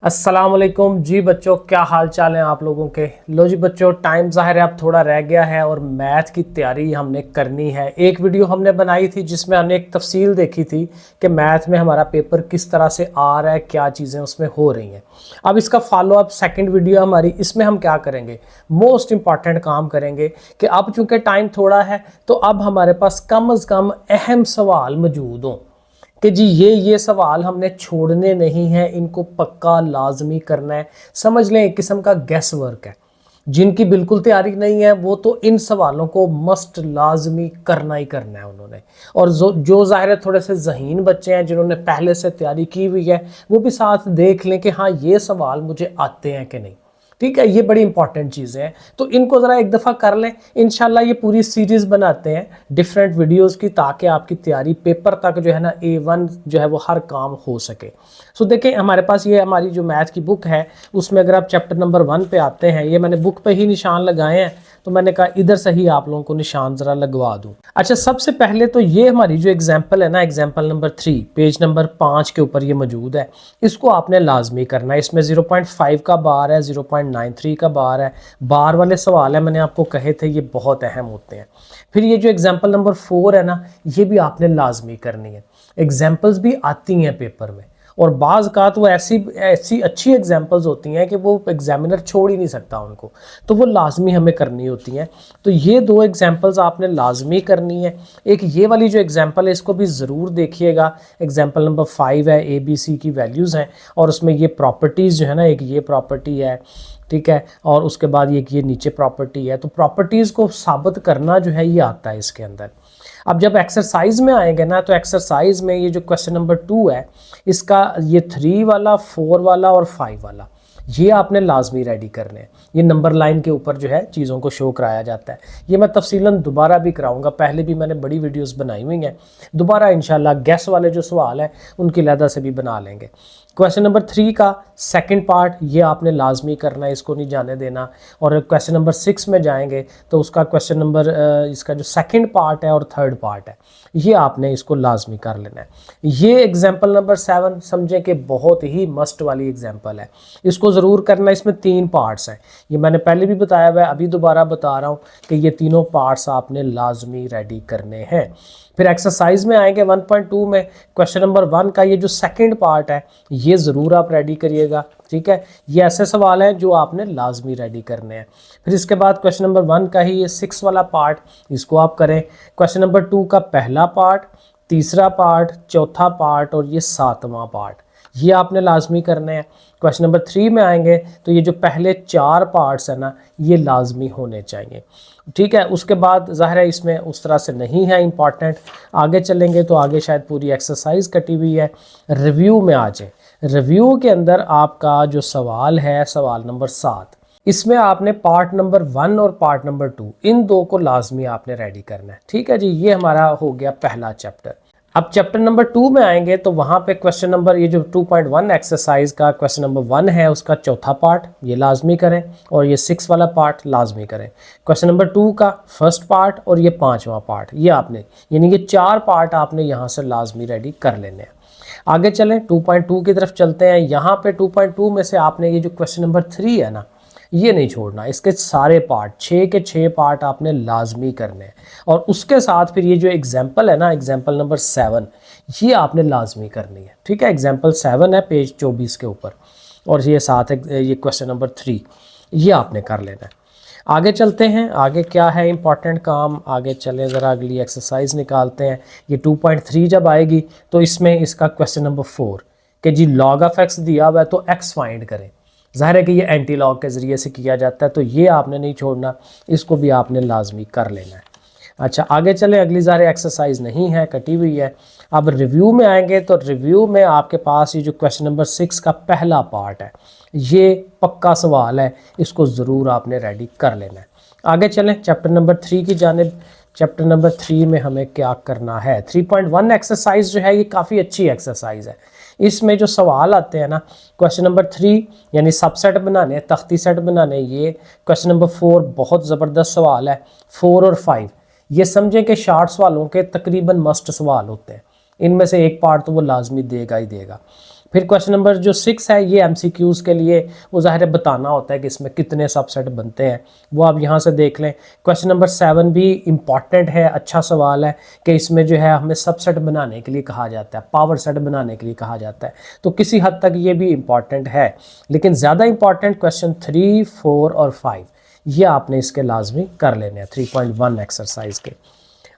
अस्सलाम वालेकुम जी बच्चों, क्या हाल चाल हैं आप लोगों के। लो जी बच्चों, टाइम ज़ाहिर है अब थोड़ा रह गया है और मैथ की तैयारी हमने करनी है। एक वीडियो हमने बनाई थी जिसमें हमने एक तफसील देखी थी कि मैथ में हमारा पेपर किस तरह से आ रहा है, क्या चीज़ें उसमें हो रही हैं। अब इसका फॉलो अप सेकंड वीडियो हमारी, इसमें हम क्या करेंगे, मोस्ट इंपॉर्टेंट काम करेंगे कि अब चूँकि टाइम थोड़ा है तो अब हमारे पास कम अज़ कम अहम सवाल मौजूद हों कि जी ये सवाल हमने छोड़ने नहीं हैं, इनको पक्का लाजमी करना है। समझ लें एक किस्म का गैस वर्क है। जिनकी बिल्कुल तैयारी नहीं है वो तो इन सवालों को मस्ट लाजमी करना ही करना है उन्होंने। और जो ज़ाहिर है थोड़े से ज़हीन बच्चे हैं जिन्होंने पहले से तैयारी की हुई है वो भी साथ देख लें कि हाँ ये सवाल मुझे आते हैं कि नहीं। ठीक है, ये बड़ी इंपॉर्टेंट चीज़ें हैं तो इनको ज़रा एक दफ़ा कर लें। इंशाल्लाह ये पूरी सीरीज़ बनाते हैं डिफरेंट वीडियोस की, ताकि आपकी तैयारी पेपर तक जो है ना A1 जो है वो हर काम हो सके। सो देखें हमारे पास ये हमारी जो मैथ की बुक है उसमें अगर आप चैप्टर नंबर 1 पे आते हैं, ये मैंने बुक पे ही निशान लगाए हैं तो मैंने कहा इधर से ही आप लोगों को निशान ज़रा लगवा दूँ। अच्छा, सबसे पहले तो ये हमारी जो एग्जाम्पल है ना, एग्जाम्पल नंबर 3 पेज नंबर 5 के ऊपर ये मौजूद है। इसको आपने लाजमी करना है। इसमें 0.5 का बार है, 0.93 का बार है। बार वाले सवाल है, मैंने आपको कहे थे ये बहुत अहम होते हैं। फिर ये जो एग्जाम्पल नंबर 4 है ना, ये भी आपने लाजमी करनी है। एग्जाम्पल्स भी आती हैं पेपर में और बाज़ का तो वो ऐसी अच्छी एग्जाम्पल्स होती हैं कि वो एग्जामिनर छोड़ ही नहीं सकता उनको, तो वो लाजमी हमें करनी होती हैं। तो ये दो एग्जाम्पल्स आपने लाजमी करनी है। एक ये वाली जो एग्जाम्पल है इसको भी ज़रूर देखिएगा। एग्जाम्पल नंबर 5 है, ABC की वैल्यूज़ हैं और उसमें ये प्रॉपर्टीज़ जो है ना, एक ये प्रॉपर्टी है, ठीक है, और उसके बाद ये नीचे प्रॉपर्टी है। तो प्रॉपर्टीज़ को साबित करना जो है ये आता है इसके अंदर। अब जब एक्सरसाइज में आएंगे ना तो एक्सरसाइज में ये जो क्वेश्चन नंबर 2 है इसका ये 3 वाला, 4 वाला और 5 वाला ये आपने लाजमी रेडी करने हैं। ये नंबर लाइन के ऊपर जो है चीज़ों को शो कराया जाता है। ये मैं तफसीलन दोबारा भी कराऊंगा, पहले भी मैंने बड़ी वीडियोस बनाई हुई हैं। दोबारा इंशाल्लाह गैस वाले जो सवाल हैं उनकी अलहदा से भी बना लेंगे। क्वेश्चन नंबर 3 का सेकंड पार्ट ये आपने लाजमी करना है, इसको नहीं जाने देना। और क्वेश्चन नंबर 6 में जाएंगे तो उसका क्वेश्चन नंबर इसका जो सेकंड पार्ट है और थर्ड पार्ट है ये आपने इसको लाजमी कर लेना है। ये एग्जाम्पल नंबर 7 समझें कि बहुत ही मस्ट वाली एग्जाम्पल है, इसको ज़रूर करना। इसमें 3 पार्ट्स हैं, ये मैंने पहले भी बताया हुआ है, अभी दोबारा बता रहा हूँ कि ये तीनों पार्ट्स आपने लाजमी रेडी करने हैं। फिर एक्सरसाइज में आएंगे 1.2 में क्वेश्चन नंबर 1 का ये जो सेकंड पार्ट है ये ज़रूर आप रेडी करिएगा। ठीक है, ये ऐसे सवाल हैं जो आपने लाजमी रेडी करने हैं। फिर इसके बाद क्वेश्चन नंबर 1 का ही ये 6 वाला पार्ट, इसको आप करें। क्वेश्चन नंबर 2 का पहला पार्ट, तीसरा पार्ट, चौथा पार्ट और ये 7वां पार्ट ये आपने लाजमी करने हैं। क्वेश्चन नंबर 3 में आएंगे तो ये जो पहले 4 पार्ट्स है ना ये लाजमी होने चाहिए। ठीक है, उसके बाद ज़ाहिर है इसमें उस तरह से नहीं है इंपॉर्टेंट। आगे चलेंगे तो आगे शायद पूरी एक्सरसाइज कटी हुई है। रिव्यू में आ जाए। रिव्यू के अंदर आपका जो सवाल है सवाल नंबर 7, इसमें आपने पार्ट नंबर 1 और पार्ट नंबर 2 इन दो को लाजमी आपने रेडी करना है। ठीक है जी, ये हमारा हो गया पहला चैप्टर। अब चैप्टर नंबर 2 में आएंगे तो वहाँ पे क्वेश्चन नंबर ये जो 2.1 एक्सरसाइज का क्वेश्चन नंबर 1 है उसका चौथा पार्ट ये लाजमी करें और ये 6 वाला पार्ट लाजमी करें। क्वेश्चन नंबर 2 का फर्स्ट पार्ट और ये 5वां पार्ट ये आपने, यानी ये 4 पार्ट आपने यहाँ से लाजमी रेडी कर लेने हैं। आगे चलें 2.2 की तरफ चलते हैं। यहाँ पे 2.2 में से आपने ये जो क्वेश्चन नंबर 3 है ना ये नहीं छोड़ना, इसके सारे पार्ट 6 के 6 पार्ट आपने लाजमी करने हैं। और उसके साथ फिर ये जो एग्जाम्पल है ना, एग्जाम्पल नंबर 7 ये आपने लाजमी करनी है। ठीक है, एग्जाम्पल 7 है पेज 24 के ऊपर और ये साथ ये क्वेश्चन नंबर 3 ये आपने कर लेना है। आगे चलते हैं, आगे क्या है इंपॉर्टेंट काम, आगे चलें ज़रा अगली एक्सरसाइज निकालते हैं। ये 2.3 जब आएगी तो इसमें इसका क्वेश्चन नंबर 4 कि जी लॉग ऑफ एक्स दिया हुआ है तो एक्स फाइंड करें। ज़ाहिर है कि ये एंटी लॉग के ज़रिए से किया जाता है तो ये आपने नहीं छोड़ना, इसको भी आपने लाजमी कर लेना है। अच्छा, आगे चलें, अगली ज़ाहिर एक्सरसाइज नहीं है, कटी हुई है। अब रिव्यू में आएंगे तो रिव्यू में आपके पास ये जो क्वेश्चन नंबर 6 का पहला पार्ट है ये पक्का सवाल है, इसको ज़रूर आपने रेडी कर लेना है। आगे चलें चैप्टर नंबर 3 की जानिब। चैप्टर नंबर 3 में हमें क्या करना है। 3.1 एक्सरसाइज जो है ये काफ़ी अच्छी एक्सरसाइज है। इसमें जो सवाल आते हैं ना क्वेश्चन नंबर 3 यानी सबसेट बनाने, तख्ती सेट बनाने, ये क्वेश्चन नंबर 4 बहुत ज़बरदस्त सवाल है। 4 और 5 ये समझें कि शार्ट सवालों के तकरीबन मस्ट सवाल होते हैं, इनमें से एक पार्ट तो वो लाजमी देगा ही देगा। फिर क्वेश्चन नंबर जो 6 है ये एमसीक्यूज़ के लिए वो ज़ाहिर है बताना होता है कि इसमें कितने सबसेट बनते हैं, वो आप यहाँ से देख लें। क्वेश्चन नंबर 7 भी इम्पॉर्टेंट है, अच्छा सवाल है कि इसमें जो है हमें सबसेट बनाने के लिए कहा जाता है, पावर सेट बनाने के लिए कहा जाता है, तो किसी हद तक ये भी इम्पॉर्टेंट है। लेकिन ज़्यादा इम्पॉर्टेंट क्वेश्चन 3, 4 और 5 ये आपने इसके लाजमी कर लेने हैं 3.1 एक्सरसाइज के।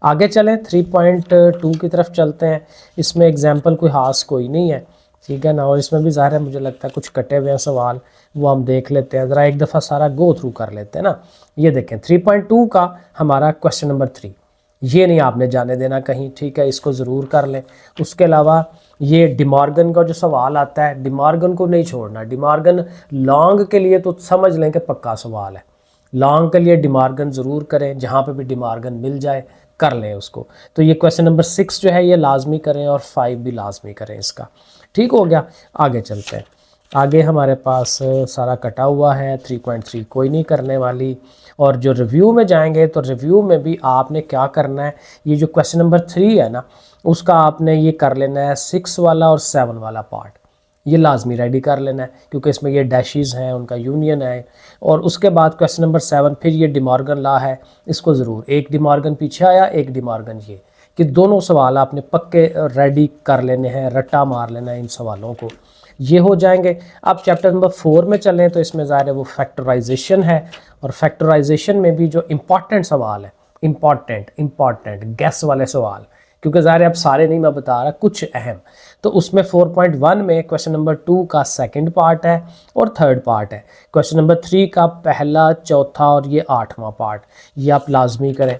आगे चलें 3.2 की तरफ चलते हैं। इसमें एग्जाम्पल कोई खास कोई नहीं है, ठीक है ना, और इसमें भी ज़ाहिर है मुझे लगता है कुछ कटे हुए हैं सवाल, वो हम देख लेते हैं, ज़रा एक दफ़ा सारा गो थ्रू कर लेते हैं ना। ये देखें 3.2 का हमारा क्वेश्चन नंबर 3, ये नहीं आपने जाने देना कहीं, ठीक है, इसको ज़रूर कर लें। उसके अलावा ये डिमॉर्गन का जो सवाल आता है, डिमॉर्गन को नहीं छोड़ना। डिमॉर्गन लॉन्ग के लिए तो समझ लें कि पक्का सवाल है, लॉन्ग के लिए डिमॉर्गन ज़रूर करें, जहाँ पे भी डिमॉर्गन मिल जाए कर लें उसको। तो ये क्वेश्चन नंबर 6 जो है ये लाजमी करें और 5 भी लाजमी करें इसका। ठीक हो गया, आगे चलते हैं। आगे हमारे पास सारा कटा हुआ है, 3.3 कोई नहीं करने वाली। और जो रिव्यू में जाएंगे तो रिव्यू में भी आपने क्या करना है, ये जो क्वेश्चन नंबर 3 है ना उसका आपने ये कर लेना है 6 वाला और 7 वाला पार्ट, ये लाजमी रेडी कर लेना है क्योंकि इसमें ये डैशेस हैं, उनका यूनियन है। और उसके बाद क्वेश्चन नंबर 7 फिर ये डिमॉर्गन लॉ है, इसको ज़रूर, एक डिमॉर्गन पीछे आया एक डिमॉर्गन ये, कि दोनों सवाल आपने पक्के रेडी कर लेने हैं, रट्टा मार लेना है इन सवालों को, ये हो जाएंगे। अब चैप्टर नंबर 4 में चलें तो इसमें ज़ाहिर है वो फैक्टराइजेशन है, और फैक्टराइजेशन में भी जो इम्पॉर्टेंट सवाल है, इम्पॉर्टेंट गैस वाले सवाल, क्योंकि ज़ाहिर है अब सारे नहीं मैं बता रहा, कुछ अहम, तो उसमें 4.1 में क्वेश्चन नंबर 2 का सेकंड पार्ट है और थर्ड पार्ट है। क्वेश्चन नंबर 3 का पहला, चौथा और ये 8वां पार्ट, ये आप लाजमी करें,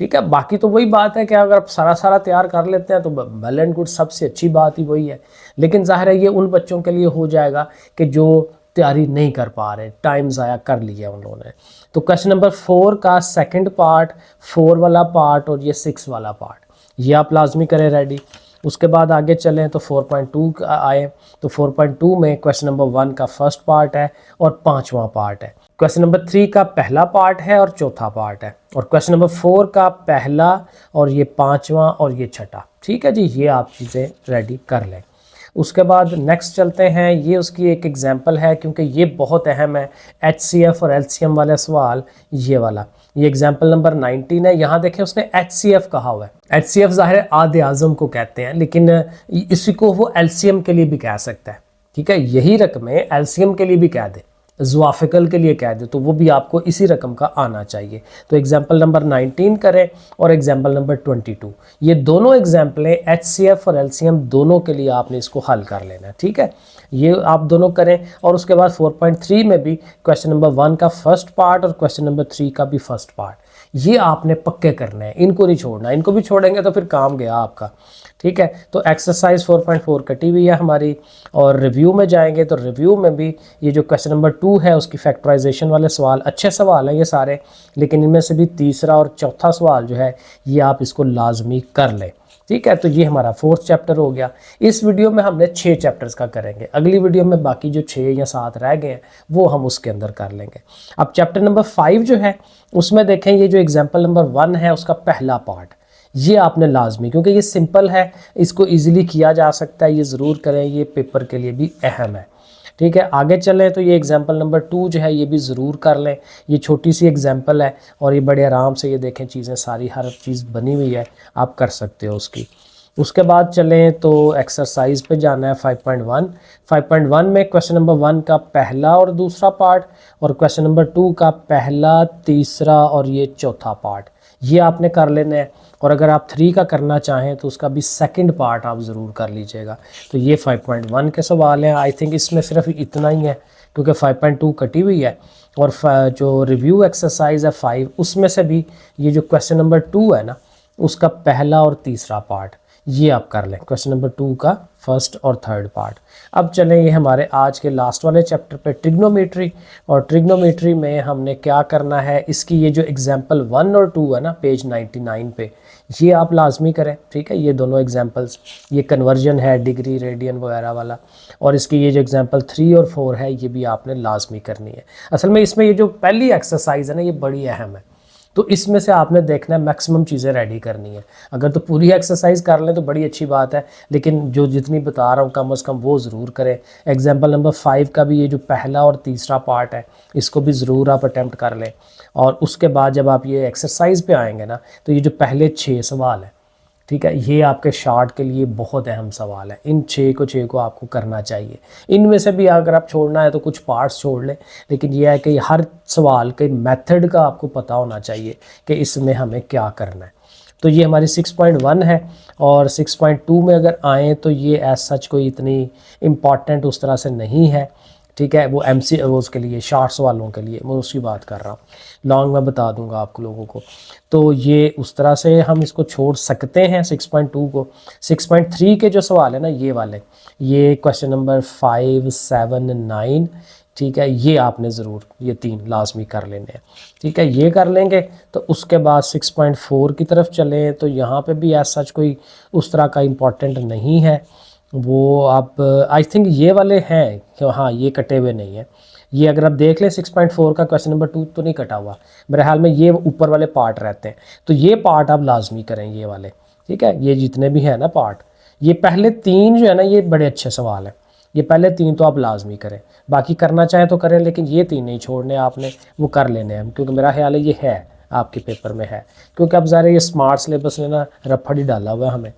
ठीक है। बाकी तो वही बात है कि अगर आप सारा तैयार कर लेते हैं तो वेल एंड गुड, सबसे अच्छी बात ही वही है। लेकिन ज़ाहिर है ये उन बच्चों के लिए हो जाएगा कि जो तैयारी नहीं कर पा रहे, टाइम ज़ाया कर लिया उन लोगों ने। तो क्वेश्चन नंबर 4 का सेकंड पार्ट, 4 वाला पार्ट और ये 6 वाला पार्ट, ये आप लाजमी करें रेडी। उसके बाद आगे चलें तो 4.2 आए, तो 4.2 में क्वेश्चन नंबर 1 का फर्स्ट पार्ट है और 5वां पार्ट है। क्वेश्चन नंबर 3 का पहला पार्ट है और चौथा पार्ट है, और क्वेश्चन नंबर 4 का पहला और ये 5वां और ये छठा, ठीक है जी, ये आप चीज़ें रेडी कर लें। उसके बाद नेक्स्ट चलते हैं, ये उसकी एक एग्जांपल है क्योंकि ये बहुत अहम है, HCF और LCM वाले सवाल, ये वाला, ये एग्जांपल नंबर 19 है। यहाँ देखें उसने HCF कहा हुआ है, HCF ज़ाहिर है आधे आज़म को कहते हैं, लेकिन इसी को वो LCM के लिए भी कह सकता है, ठीक है, यही रकमें LCM के लिए भी कह दे, ज़ुआफ़िकल के लिए कह दे, तो वो भी आपको इसी रकम का आना चाहिए। तो एग्जाम्पल नंबर 19 करें और एग्जाम्पल नंबर 22, ये दोनों एग्जाम्पलें HCF और LCM दोनों के लिए आपने इसको हल कर लेना है, ठीक है, ये आप दोनों करें। और उसके बाद 4.3 में भी क्वेश्चन नंबर 1 का फर्स्ट पार्ट और क्वेश्चन नंबर 3 का भी फर्स्ट पार्ट, ये आपने पक्के करने हैं, इनको नहीं छोड़ना, इनको भी छोड़ेंगे तो फिर काम गया आपका, ठीक है। तो एक्सरसाइज 4.4 कटी हुई है हमारी। और रिव्यू में जाएंगे तो रिव्यू में भी ये जो क्वेश्चन नंबर 2 है उसकी फैक्टराइजेशन वाले सवाल, अच्छे सवाल हैं ये सारे, लेकिन इनमें से भी तीसरा और चौथा सवाल जो है ये आप इसको लाजमी कर लें, ठीक है। तो ये हमारा 4th चैप्टर हो गया। इस वीडियो में हमने 6 चैप्टर्स का करेंगे, अगली वीडियो में बाकी जो 6 या 7 रह गए हैं वो हम उसके अंदर कर लेंगे। अब चैप्टर नंबर 5 जो है उसमें देखें, ये जो एग्जाम्पल नंबर 1 है उसका पहला पार्ट, ये आपने लाजमी, क्योंकि ये सिंपल है, इसको इजीली किया जा सकता है, ये ज़रूर करें, ये पेपर के लिए भी अहम है, ठीक है। आगे चलें तो ये एग्जाम्पल नंबर 2 जो है ये भी ज़रूर कर लें, ये छोटी सी एग्जाम्पल है और ये बड़े आराम से, ये देखें चीज़ें सारी, हर चीज़ बनी हुई है, आप कर सकते हो उसकी। उसके बाद चलें तो एक्सरसाइज पे जाना है 5.1। 5.1 में क्वेश्चन नंबर 1 का पहला और दूसरा पार्ट और क्वेश्चन नंबर 2 का पहला, तीसरा और ये चौथा पार्ट, ये आपने कर लेना है। और अगर आप 3 का करना चाहें तो उसका भी सेकंड पार्ट आप ज़रूर कर लीजिएगा। तो ये 5.1 के सवाल हैं। आई थिंक इसमें सिर्फ इतना ही है क्योंकि 5.2 कटी हुई है, और जो रिव्यू एक्सरसाइज है 5, उसमें से भी ये जो क्वेश्चन नंबर 2 है ना उसका पहला और तीसरा पार्ट, ये आप कर लें, क्वेश्चन नंबर 2 का फर्स्ट और थर्ड पार्ट। अब चलें ये हमारे आज के लास्ट वाले चैप्टर पे, ट्रिग्नोमेट्री। और ट्रिग्नोमेट्री में हमने क्या करना है, इसकी ये जो एग्जाम्पल 1 और 2 है ना पेज 99 पे, ये आप लाजमी करें, ठीक है। ये दोनों एग्जाम्पल्स, ये कन्वर्जन है डिग्री रेडियन वगैरह वाला, और इसकी ये जो एग्जाम्पल 3 और 4 है ये भी आपने लाजमी करनी है। असल में इसमें ये जो पहली एक्सरसाइज है ना ये बड़ी अहम है, तो इसमें से आपने देखना है मैक्सिमम चीज़ें रेडी करनी है। अगर तो पूरी एक्सरसाइज कर लें तो बड़ी अच्छी बात है, लेकिन जो जितनी बता रहा हूँ कम अज़ कम वो ज़रूर करें। एग्जाम्पल नंबर 5 का भी ये जो पहला और तीसरा पार्ट है इसको भी ज़रूर आप अटैम्प्ट कर लें। और उसके बाद जब आप ये एक्सरसाइज पे आएंगे ना, तो ये जो पहले 6 सवाल है, ठीक है, ये आपके शार्ट के लिए बहुत अहम सवाल है। इन 6 को आपको करना चाहिए। इनमें से भी अगर आप छोड़ना है तो कुछ पार्ट्स छोड़ लें, लेकिन यह है कि हर सवाल के मेथड का आपको पता होना चाहिए कि इसमें हमें क्या करना है। तो ये हमारी 6.1 है। और 6.2 में अगर आएँ तो ये एज सच कोई इतनी इम्पॉर्टेंट उस तरह से नहीं है, ठीक है। वो वो उसके लिए शार्ट सवालों के लिए मैं उसकी बात कर रहा हूँ। लॉन्ग मैं बता दूंगा आप लोगों को। तो ये उस तरह से हम इसको छोड़ सकते हैं 6.2 को। 6.3 के जो सवाल है ना ये वाले, ये क्वेश्चन नंबर 5, 7, 9, ठीक है, ये आपने ज़रूर ये 3 लाजमी कर लेने हैं, ठीक है। ये कर लेंगे तो उसके बाद 6.4 की तरफ चलें तो यहाँ पे भी एज सच कोई उस तरह का इम्पोर्टेंट नहीं है। वो आप आई थिंक ये वाले हैं कि हाँ ये कटे हुए नहीं है। ये अगर आप देख लें 6.4 का क्वेश्चन नंबर 2 तो नहीं कटा हुआ, मेरे ख्याल में ये ऊपर वाले पार्ट रहते हैं। तो ये पार्ट आप लाजमी करें, ये वाले, ठीक है। ये जितने भी हैं ना पार्ट, ये पहले 3 जो है ना ये बड़े अच्छे सवाल हैं। ये पहले 3 तो आप लाजमी करें, बाकी करना चाहें तो करें, लेकिन ये 3 नहीं छोड़ने आपने, वो कर लेने हैं। क्योंकि मेरा ख्याल है ये है आपके पेपर में है, क्योंकि अब ज़रा ये स्मार्ट सिलेबस ने ना रफड़ ही डाला हुआ है हमें।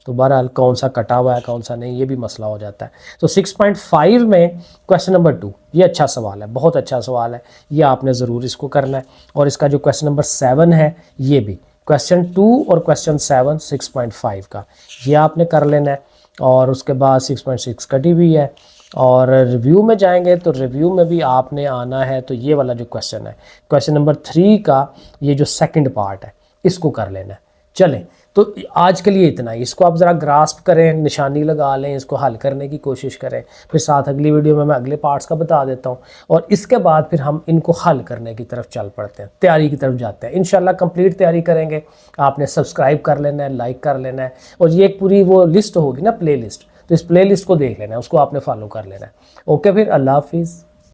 तो बहरहाल कौन सा कटा हुआ है कौन सा नहीं ये भी मसला हो जाता है। तो 6.5 में क्वेश्चन नंबर 2 ये अच्छा सवाल है, बहुत अच्छा सवाल है, ये आपने ज़रूर इसको करना है। और इसका जो क्वेश्चन नंबर 7 है ये भी क्वेश्चन 2 और क्वेश्चन 7 6.5 का ये आपने कर लेना है। और उसके बाद 6.6 कटी हुई है। और रिव्यू में जाएंगे तो रिव्यू में भी आपने आना है, तो ये वाला जो क्वेश्चन है क्वेश्चन नंबर 3 का ये जो सेकंड पार्ट है इसको कर लेना है। चलें, तो आज के लिए इतना ही। इसको आप ज़रा ग्रास्प करें, निशानी लगा लें, इसको हल करने की कोशिश करें। फिर साथ अगली वीडियो में मैं अगले पार्ट्स का बता देता हूँ, और इसके बाद फिर हम इनको हल करने की तरफ चल पड़ते हैं, तैयारी की तरफ जाते हैं। इंशाल्लाह कंप्लीट तैयारी करेंगे। आपने सब्सक्राइब कर लेना है, लाइक कर लेना है, और ये एक पूरी वो लिस्ट होगी ना, प्ले लिस्ट, तो इस प्ले लिस्ट को देख लेना है, उसको आपने फॉलो कर लेना है। ओके, फिर अल्लाह हाफिज़।